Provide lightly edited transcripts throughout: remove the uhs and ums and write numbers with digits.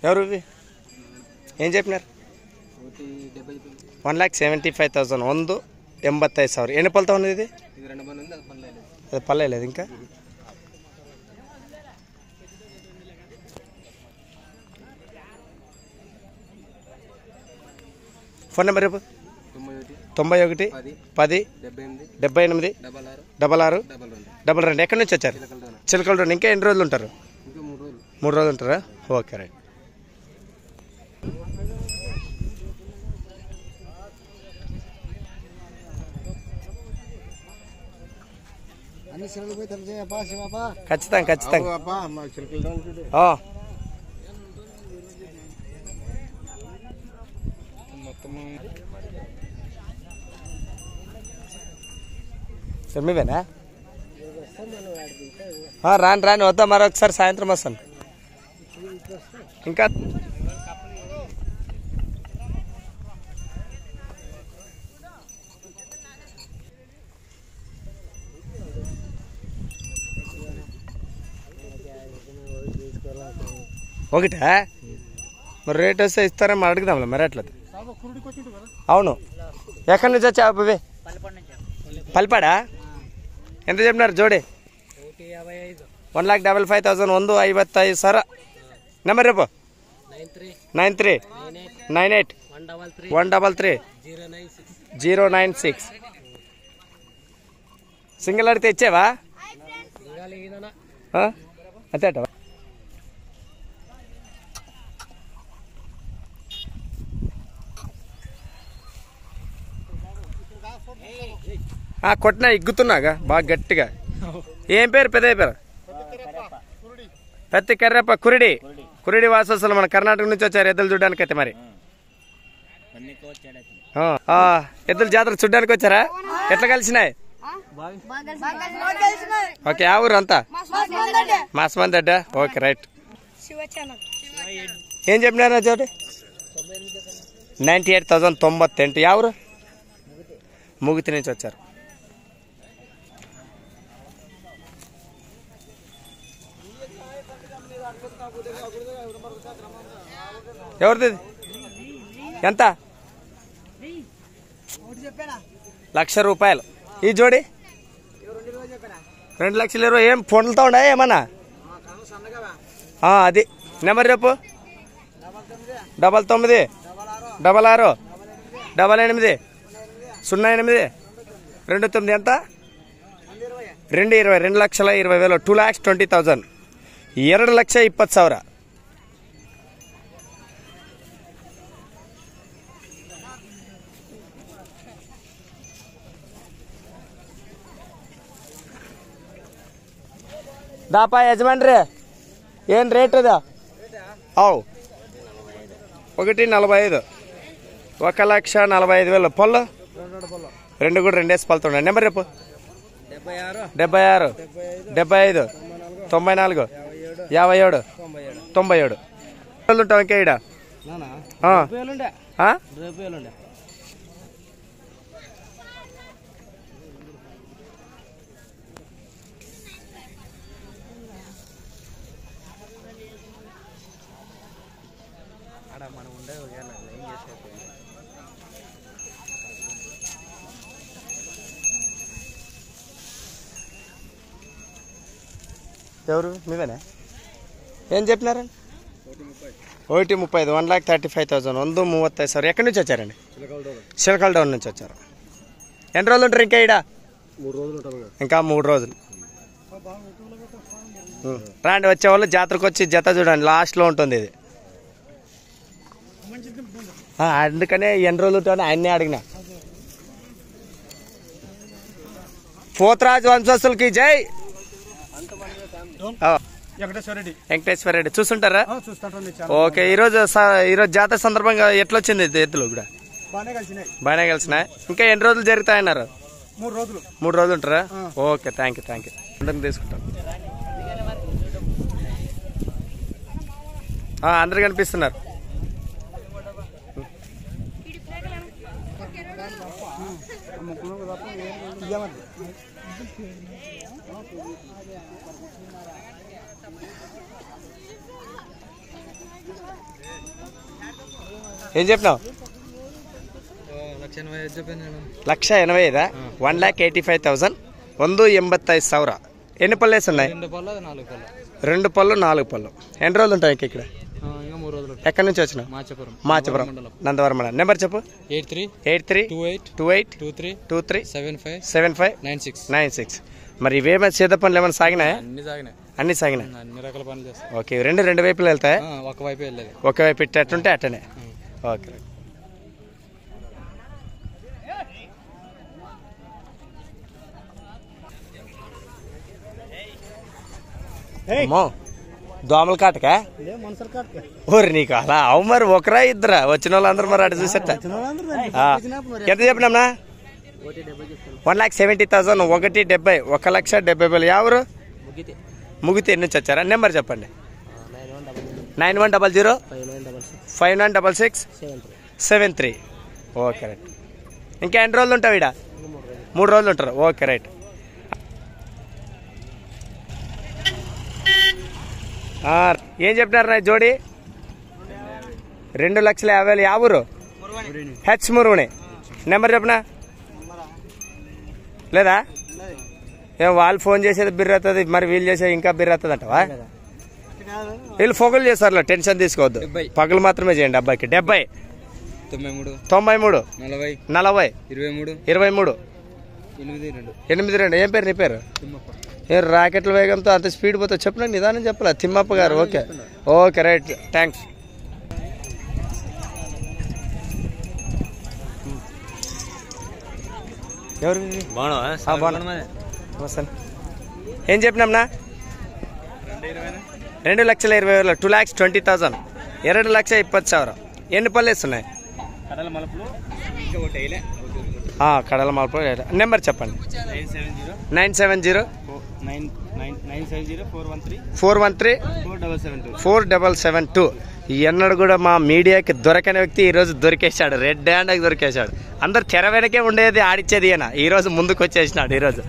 ఎవరు ఏం చెప్పినారు? 1,75,000 ಒಂದು 85,000. ఎన్ని పళ్ళతో ఉంది ఇది? అది పల్లెలేదు ఇంకా. ఫోన్ నెంబర్ రేపు 91 10 78 66 22. ఎక్కడి నుంచి వచ్చారు? చిలకలూరు. ఇంకా ఎన్ని రోజులు ఉంటారు? 3 రోజులు ఉంటారా? Okay right. ఖచ్చితంగా ఖచ్చితంగా. మీవేనా? రాని రాని వద్దా, మరొకసారి సాయంత్రం వస్తాను. ఇంకా ఒకటా? మరి రేట్ వస్తే ఇస్తారా? మరి అడుగుదాంలే మరి అట్లా. అవును. ఎక్కడి నుంచి వచ్చా అబ్బే? పల్పాడా? ఎంత చెప్పినారు జోడి? 1,55,000 ಒಂದು 55,000. నెంబర్ రేపు 93 98 133 096. సింగిల్ అడిగితే ఇచ్చేవా? అంతే అట. కొట్టినా ఇగ్గుతున్నాగా బాగా గట్టిగా. ఏం పేరు? పెద్దయ్య పేరు? పెత్తి కర్రప్ప కురిడి వాసోసలు మన కర్ణాటక నుంచి వచ్చారు ఎద్దులు చూడడానికి. అయితే మరి ఎద్దుల జాతర చూడడానికి వచ్చారా? ఎట్లా కలిసినాయి? ఓకే. ఆ ఊరు అంతా మాసమంది అడ్డా. Okay right. ఏం చెప్పినారా చోటి? 98,098. యా ఊరు? ముగితి నుంచి వచ్చారు. ఎవరిది? ఎంత? 1,00,000 రూపాయలు ఈ జోడి. 2,20,000. ఏం ఫోన్లతో ఉండా ఏమన్నా? అది నెంబర్ రేపు 99 66 88 08 29. ఎంత? 2,20,000. 2,20,000. 2,20,000. 2,20,000. దాపా యజమాని ఏం రేట్ అదా? 1,45,000. 1,45,000. పళ్ళు 2 కూడా 2 వేసి పలుతున్నాయి. నెంబర్ రేపు 76 75 94 57 97. ఉంటావు ఇంకా ఈడ? ఎవరు మీవేనా? ఏం చెప్పినారండి? 1,30,000. 1,35,000. 1,35,000. ఎక్కడి నుంచి వచ్చారండి? చిలకల డౌన్ నుంచి వచ్చారు. ఎన్ని రోజులు ఉంటారు ఇంకా ఈడ? 3 రోజులు ఉంటారు. ఇంకా 3 రోజులు. రాండి వచ్చేవాళ్ళు జాతరకు వచ్చి జత చూడండి, లాస్ట్లో ఉంటుంది ఇది. అందుకనే ఎన్ని రోజులు ఉంటాయని ఆయన్నే అడిగిన. పోతరాజు వంశస్థులకి జై. వెంకటేశ్వర రెడ్డి చూస్తుంటారా? ఓకే. ఈరోజు జాతర సందర్భంగా ఎట్లొచ్చింది ఎద్దులు కూడా? బాగానే కలిసినాయి. ఇంకా ఎన్ని రోజులు జరుగుతాయన్నారు? 3 రోజులు ఉంటారా? ఓకే. థ్యాంక్ యూ అందరిని తీసుకుంటాం. అందరు కనిపిస్తున్నారు. ఏం చెప్పినావు? 1,85,000. 1,85,000. 185,000. ఎన్ని పళ్ళు వేసి ఉన్నాయి? 2 పళ్ళు 4 పళ్ళు. ఎన్ని రోజులు ఉంటాయి ఇక్కడ? ఎక్కడి నుంచి వచ్చినావు? మాచపురం నందవరం. నెంబర్ చెప్పు. 83282823757596. మరి ఇవేమైనా చేత పనులు ఏమైనా సాగినాయా? అన్ని సాగినాయి. ఓకే, రెండు వైపులు వెళ్తాయా? ఒకవైపు ఇట్టేట్టుంటే అట్టనే. ఓకే. దోమల కాటకా? ఊరి నీకు అలా అవు. మరి ఒకరా ఇద్దరా వచ్చిన వాళ్ళందరూ మరి అటు చూసేట ఎంత చెప్పినామన్నా? 1,70,000. 1,70,000. 1,70,000. ఎవరు? ముగితే నుంచి వచ్చారా? నెంబర్ చెప్పండి. 9100 596673. Okay right. ఇంకా ఎన్ని రోజులు ఉంటావు ఇడ? 3 రోజులు ఉంటారు. Okay right. ఏం చెప్పినారు నా జోడి? 2,50,000. ఎవరు? హెచ్ మురువుని. నెంబర్ చెప్పనా? లేదా? ఏం వాళ్ళు ఫోన్ చేసేది బిర్రు అవుతుంది, మరి వీళ్ళు చేసేది ఇంకా బిర్రు అవుతుంది అంటవా? వీళ్ళు ఫోకలు చేస్తారు, టెన్షన్ తీసుకోవద్దు. పగలు మాత్రమే చేయండి. అబ్బాయికి 70 93 40 23 82. ఏం పేరు నీ పేరు? రాకెట్ల వేగంతో అంత స్పీడ్ పోతే చెప్పినా నిదానం చెప్పలే. తిమ్మప్ప గారు. Okay okay right, thanks. ఎవరు? ఏం చెప్పినాంనా? 2,20,000. 2,20,000. 2,20,000. ఎన్ని పళ్ళు వేస్తున్నాయి? కడల మలుపు. నెంబర్ చెప్పండి. 970 413 4772. ఎన్నడు కూడా మా మీడియాకి దొరకని వ్యక్తి ఈరోజు దొరికేశాడు. రెడ్ హ్యాండ్కి దొరికేశాడు. అందరు తెర వెనకే ఉండేది, ఆడిచ్చేది ఈయన. ఈరోజు ముందుకు వచ్చేసినాడు. ఈరోజు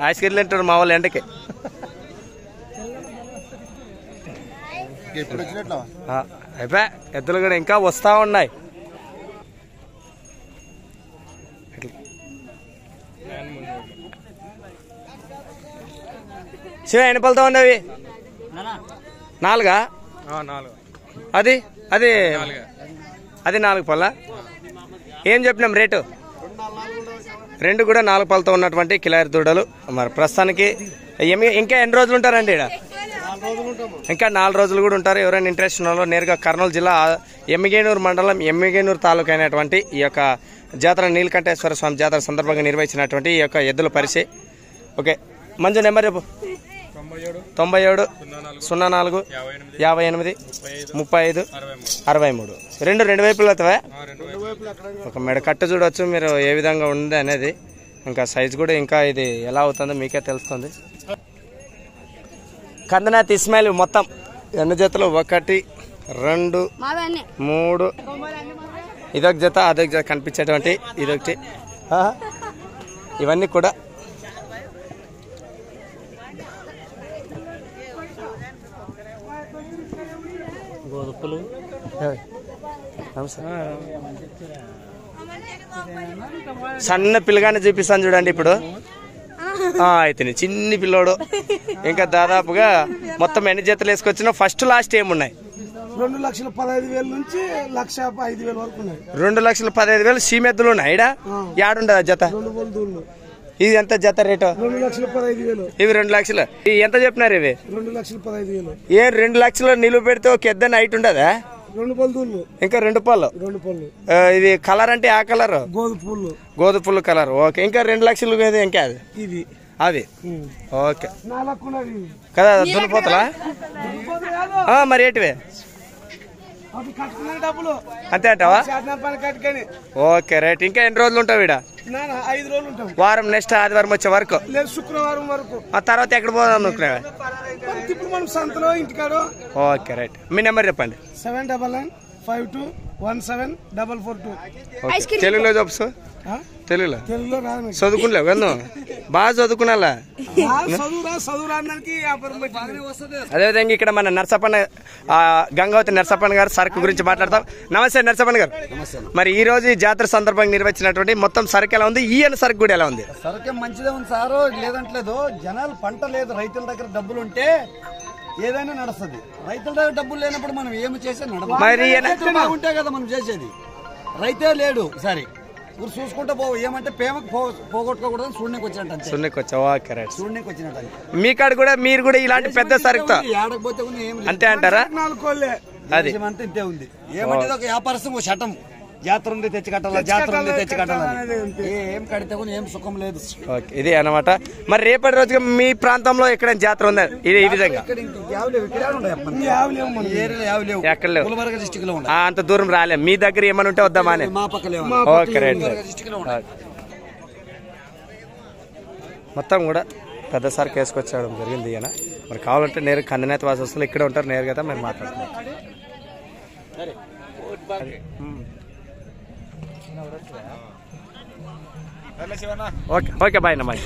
ఐస్ క్రీమ్లు తింటాడు మా వాళ్ళు ఎండకి. అయిపోయా. ఎద్దులు కూడా ఇంకా వస్తా ఉన్నాయి. శివ ఎన్ని పళ్ళతో ఉండవి? 4. అది 4 పళ్ళ. ఏం చెప్పినాం రేటు? 2 కూడా 4 పళ్ళతో ఉన్నటువంటి కిలారి దూడలు. మరి ప్రస్తుతానికి ఇంకా ఎన్ని రోజులు ఉంటారండి ఇక్కడ? ఇంకా 4 రోజులు కూడా ఉంటారు. ఎవరైనా ఇంట్రెస్ట్ ఉన్న నేరుగా కర్నూలు జిల్లా ఎమ్మిగేనూరు మండలం ఎమ్మిగేనూరు తాలూకా అయినటువంటి ఈ యొక్క జాతర నీలకంఠేశ్వర స్వామి జాతర సందర్భంగా నిర్వహించినటువంటి ఈ యొక్క ఎద్దుల పరిచే. ఓకే, మంచి నెంబర్ చెప్పు. 97 04 58 35 63. రెండు వైపులు అవుతావా? ఒక మెడ కట్టు చూడవచ్చు మీరు ఏ విధంగా ఉంది అనేది. ఇంకా సైజు కూడా ఇంకా ఇది ఎలా అవుతుందో మీకే తెలుస్తుంది. కందనాథ్ ఇస్మాయిల్ మొత్తం ఎన్ని జతలు? 1 2 3. ఇదొక జత, అదొక జత కనిపించేటువంటి ఇదొకటి. ఇవన్నీ కూడా గోధుమలు. సన్న పిల్లగానే చూపిస్తాను చూడండి ఇప్పుడు. అయితే చిన్ని పిల్లోడు. ఇంకా దాదాపుగా మొత్తం ఎన్ని జతలు వేసుకొచ్చినా ఫస్ట్ లాస్ట్ ఏమున్నాయి? 2,15,000 నుంచి 1,05,000 వరకు ఉన్నాయి. 2,15,000 సీమెద్దులు ఉన్నాయి. యాడుండదు జత. ఇది ఎంత జత రేటు? 2,15,000. ఇవి 2 లక్షలు. ఎంత చెప్పినారు ఇవి? 2,15,000. ఏ 2 లక్షలు నిలువ పెడితే ఒక ఎద్దని హైట్ ఉండదా? 2 పళ్ళు. ఇంకా 2 పళ్ళు. ఇది కలర్ అంటే ఆ కలర్? గోధుమ పుల్లు కలర్. ఓకే, ఇంకా 2 లక్షలు ఇంకా అది అది. ఓకే కదా, దున్నపోతలా? మరి ఏంటివే అంతే అంటావా? Okay right. ఇంకా ఎన్ని రోజులు ఉంటావు ఈడ? 5 రోజులు ఉంటాం. వారం నెక్స్ట్ ఆదివారం వచ్చే వరకు, శుక్రవారం వరకు. ఆ తర్వాత ఎక్కడ పోదాం అనుకున్నావా? సంతలో ఇంటికాడు. Okay right. మీ నెంబర్ చెప్పండి. 79952 174442 తెలుగులో చెప్పు తెలుగులో తెలుగులో రాదు చదువుకున్నావు కన్ను బాగా చదువుకున్నా చదువు రానికి వ్యాపారం వస్తుంది. అదేవిధంగా ఇక్కడ మన నర్సప్పన్న గంగావతి నర్సప్పన్న గారు సరుకు గురించి మాట్లాడతాం. నమస్తే నర్సప్పన్న గారు. మరి ఈ రోజు ఈ జాతర సందర్భంగా నిర్వహించినటువంటి మొత్తం సరుకు ఎలా ఉంది, ఈయన సరుకు కూడా ఎలా ఉంది? సరుకు మంచిదే ఉంది సారు, లేదంటలేదు. జనాలు పంట లేదు, రైతుల దగ్గర డబ్బులు ఉంటే ఏదైనా నడుస్తుంది. రైతుల దగ్గర డబ్బులు లేనప్పుడు మనం ఏమి చేసే నడవాలి. మరి బాగుంటే కదా మనం చేసేది. రైతే లేడు సరే ఊరు చూసుకుంటే పోవు. ఏమంటే పేమకు పోగొట్టుకోకూడదు, చూడడానికి వచ్చినట్టు చూడడానికి వచ్చావా? కరెక్ట్. చూడడానికి వచ్చినట్టు. మీ కాడ కూడా మీరు కూడా ఇలాంటి పెద్ద సరుకుతో ఏడకపోతే అంతే అంటారా? అది అంతా ఇంతే ఉంది. ఏమంటే ఒక వ్యాపారస్థం ఒక చట్టం, జాతర ఉంది తెచ్చి కట్టాలా, జాతర ఉంది తెచ్చి కట్టాలా, ఏం కడితే కూడా ఏం సుఖం లేదు. ఇది అన్నమాట. మరి రేపటి రోజుగా మీ ప్రాంతంలో ఎక్కడైనా జాతర ఉందా ఇది ఈ విధంగా? ఎక్కడ లేవు, డిస్టిక్ లో అంత దూరం రాలేం. మీ దగ్గర ఏమైనా ఉంటే వద్దామా అని. మా పక్కలే ఓకే రైట్. మొత్తం కూడా పెద్ద సరుకు వేసుకొచ్చడం జరిగింది ఈయన. మరి కావాలంటే నేరు కందినేత వాసస్తులు ఇక్కడ ఉంటారు, నేరుగా మేము మాట్లాడుతున్నాం. ఓకే ఓకే బాయ్ అన్న బాయ్.